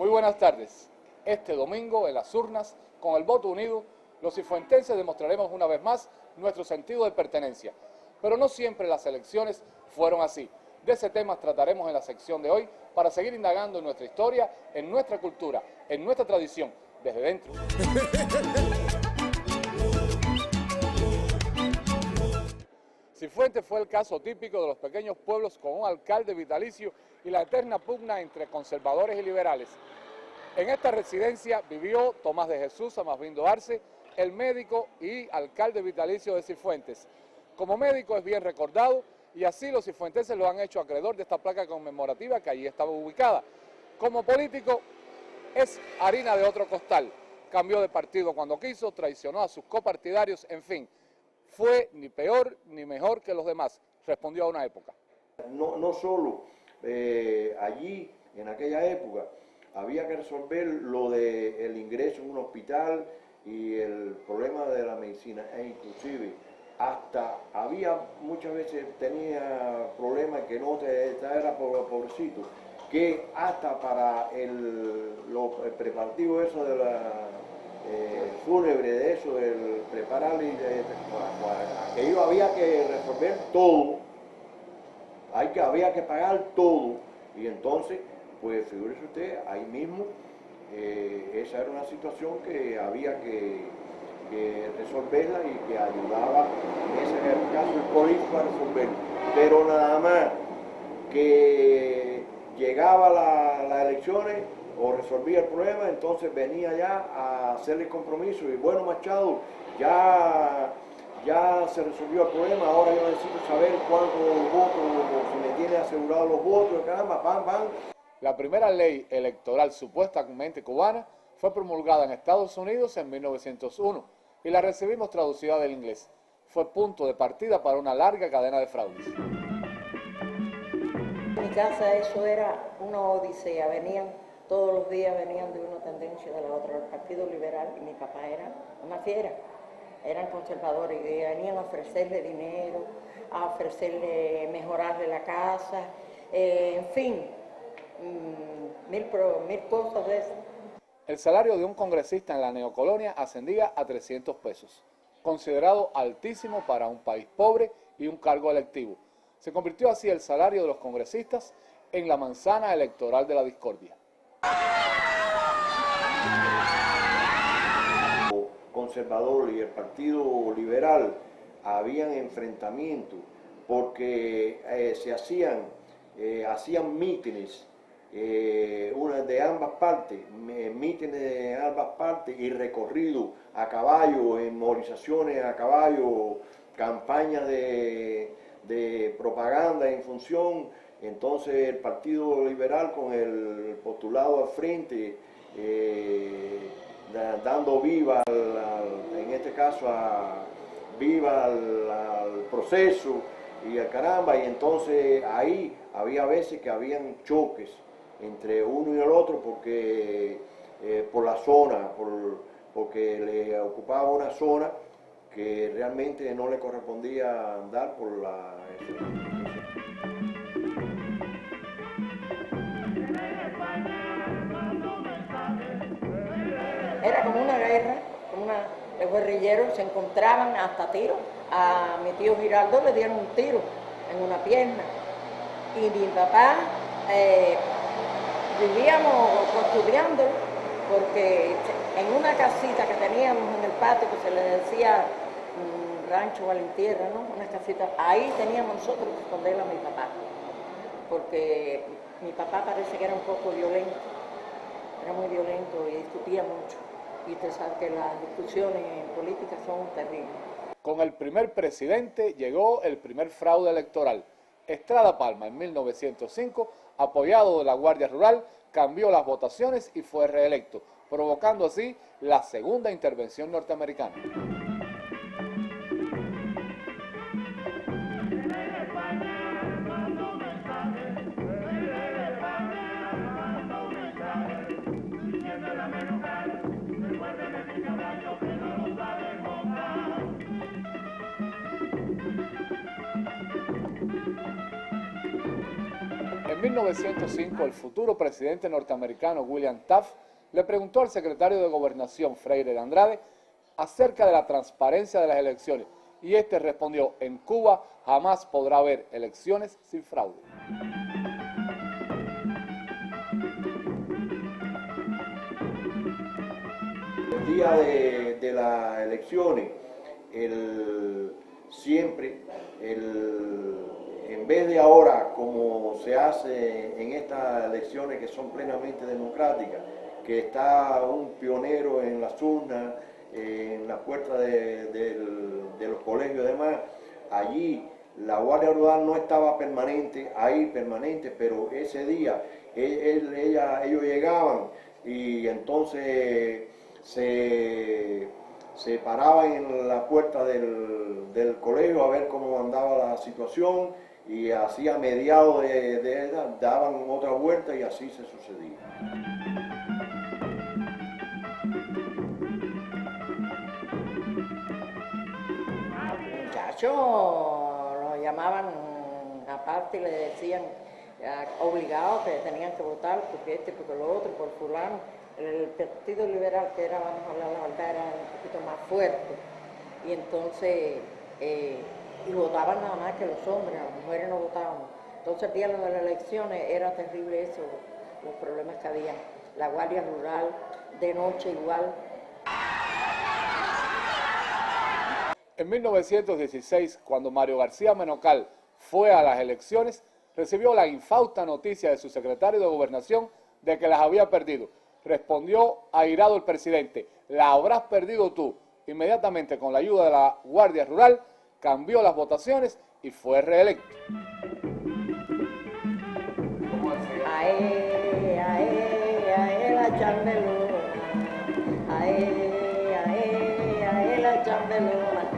Muy buenas tardes. Este domingo en las urnas, con el voto unido, los cifuentenses demostraremos una vez más nuestro sentido de pertenencia. Pero no siempre las elecciones fueron así. De ese tema trataremos en la sección de hoy para seguir indagando en nuestra historia, en nuestra cultura, en nuestra tradición, desde dentro. Cifuentes fue el caso típico de los pequeños pueblos con un alcalde vitalicio y la eterna pugna entre conservadores y liberales. En esta residencia vivió Tomás de Jesús Amasvindo Arce, el médico y alcalde vitalicio de Cifuentes. Como médico es bien recordado y así los cifuentenses lo han hecho acreedor de esta placa conmemorativa que allí estaba ubicada. Como político es harina de otro costal. Cambió de partido cuando quiso, traicionó a sus copartidarios, en fin. Fue ni peor ni mejor que los demás, respondió a una época. No solo allí, en aquella época, había que resolver lo del ingreso en un hospital y el problema de la medicina, e inclusive hasta había muchas veces tenía problemas que no era pobrecito, que hasta para el preparativo eso de la fúnebre, de eso, el preparar aquello había que resolver todo, había que pagar todo, y entonces, pues figúrese usted, ahí mismo, esa era una situación que había que resolverla y que ayudaba, en ese caso, el político a resolverla. Pero nada más que llegaba las elecciones o resolvía el problema, entonces venía ya a hacerle compromiso y bueno, Machado, ya se resolvió el problema, ahora yo necesito saber cuántos votos, si me tiene asegurados los votos, caramba, pam, pam. La primera ley electoral supuestamente cubana fue promulgada en Estados Unidos en 1901 y la recibimos traducida del inglés. Fue punto de partida para una larga cadena de fraudes. En mi casa eso era una odisea, todos los días venían de una tendencia de la otra, el Partido Liberal, y mi papá era una fiera, eran conservadores y venían a ofrecerle dinero, a ofrecerle mejorarle la casa, en fin, mil cosas de esas. El salario de un congresista en la neocolonia ascendía a 300 pesos, considerado altísimo para un país pobre y un cargo electivo. Se convirtió así el salario de los congresistas en la manzana electoral de la discordia. El conservador y el Partido Liberal habían enfrentamientos porque se hacían mítines de ambas partes, mítines de ambas partes y recorridos a caballo, en movilizaciones a caballo, campañas de propaganda en función. Entonces el Partido Liberal con el postulado al frente, dando viva, en este caso, viva al proceso y al caramba, y entonces ahí había veces que habían choques entre uno y el otro porque por la zona, porque le ocupaba una zona que realmente no le correspondía andar por la... Era como una guerra, los guerrilleros se encontraban hasta tiros. A mi tío Giraldo le dieron un tiro en una pierna. Y mi papá, vivíamos custodiándolo, porque en una casita que teníamos en el patio, que se le decía Rancho Valentierra, ¿no? Una casita, ahí teníamos nosotros que esconder a mi papá, porque mi papá parece que era un poco violento, era muy violento y discutía mucho. Y usted sabe que las discusiones políticas son terribles. Con el primer presidente llegó el primer fraude electoral. Estrada Palma, en 1905, apoyado de la Guardia Rural, cambió las votaciones y fue reelecto, provocando así la segunda intervención norteamericana. En En 1905, el futuro presidente norteamericano William Taft le preguntó al secretario de Gobernación, Freire de Andrade, acerca de la transparencia de las elecciones, y este respondió: en Cuba jamás podrá haber elecciones sin fraude. El día de las elecciones, en vez de ahora, como se hace en estas elecciones que son plenamente democráticas, que está un pionero en las urnas, en las puertas de los colegios y demás, allí la Guardia Rural no estaba permanente, pero ese día ellos llegaban y entonces se paraban en la puerta del colegio a ver cómo andaba la situación y así a mediados de edad daban otra vuelta y así se sucedía. Muchachos lo llamaban aparte y le decían obligados que tenían que votar porque porque lo otro, por fulano. El Partido Liberal, que era, vamos a hablar la verdad, era un poquito más fuerte, y entonces y votaban nada más que los hombres, las mujeres no votaban. Entonces el día de las elecciones era terrible eso, los problemas que había. La Guardia Rural, de noche igual. En 1916, cuando Mario García Menocal fue a las elecciones, recibió la infausta noticia de su secretario de Gobernación de que las había perdido. Respondió airado el presidente: la habrás perdido tú. Inmediatamente, con la ayuda de la Guardia Rural, cambió las votaciones y fue reelecto. Ae, la chambelona, ae, la chambelona.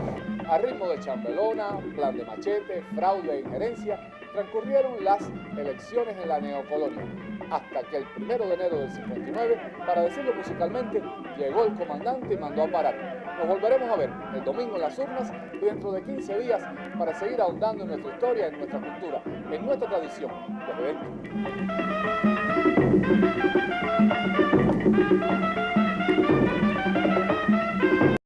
A ritmo de chambelona, plan de machete, fraude e injerencia, transcurrieron las elecciones en la neocolonia, hasta que el 1 de enero del 59, para decirlo musicalmente, llegó el comandante y mandó a parar. Nos volveremos a ver el domingo en las urnas y dentro de 15 días para seguir ahondando en nuestra historia, en nuestra cultura, en nuestra tradición, desde dentro.